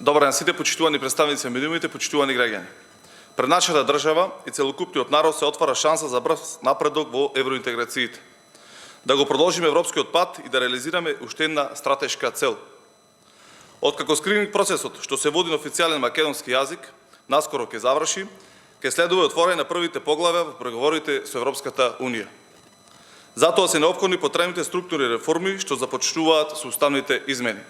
Добар ден сите почитувани представници на медиумите, почитувани граѓани. Пред нашата држава и целокупниот народ се отвара шанса за брз напредок во евроинтеграциите. Да го продолжиме европскиот пат и да реализираме уште една стратешка цел. Откако скрининг процесот, што се води на официјален македонски јазик, наскоро ќе заврши, ќе следува отворање на првите поглавја во преговорите со Европската Унија. Затоа се неопходни потребните структурни реформи што започнуваат со уставните измени.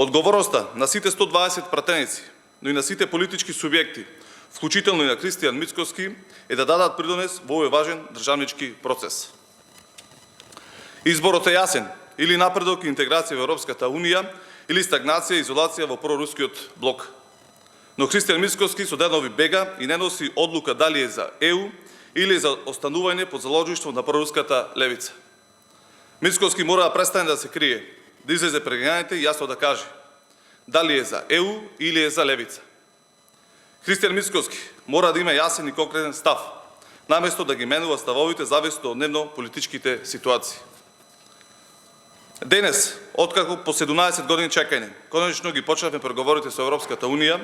Одговорноста на сите 120 пратеници, но и на сите политички субјекти, вклучително и на Кристијан Мицкоски, е да дадат придонес во овој важен државнички процес. Изборот е јасен: или напредок и интеграција во Европската Унија, или стагнација и изолација во прорускиот блок. Но Кристијан Мицкоски со денови бега и не носи одлука дали е за ЕУ или за останување под заложништво на проруската левица. Мицкоски мора да престане да се крие, да излезе пред граѓаните и јасно да каже дали е за ЕУ или е за левица. Кристијан Мицкоски мора да има јасен и конкретен став, наместо да ги менува ставовите зависно од дневно политичките ситуации. Денес, откако по 17 години чекање, конечно ги почнавме преговорите со Европската Унија,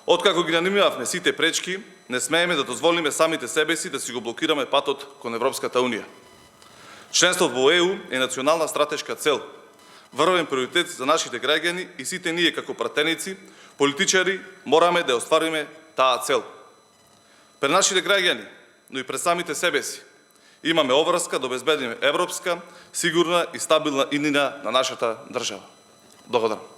откако ги нанимавме сите пречки, не смееме да дозволиме самите себе си да си го блокираме патот кон Европската Унија. Членството во ЕУ е национална стратешка цел, врвен приоритет за нашите граѓани и сите ние како пратеници, политичари, мораме да ја оствариме таа цел. Пред нашите граѓани, но и пред самите себе си, имаме обврска да обезбедиме европска, сигурна и стабилна иднина на нашата држава. Благодарам.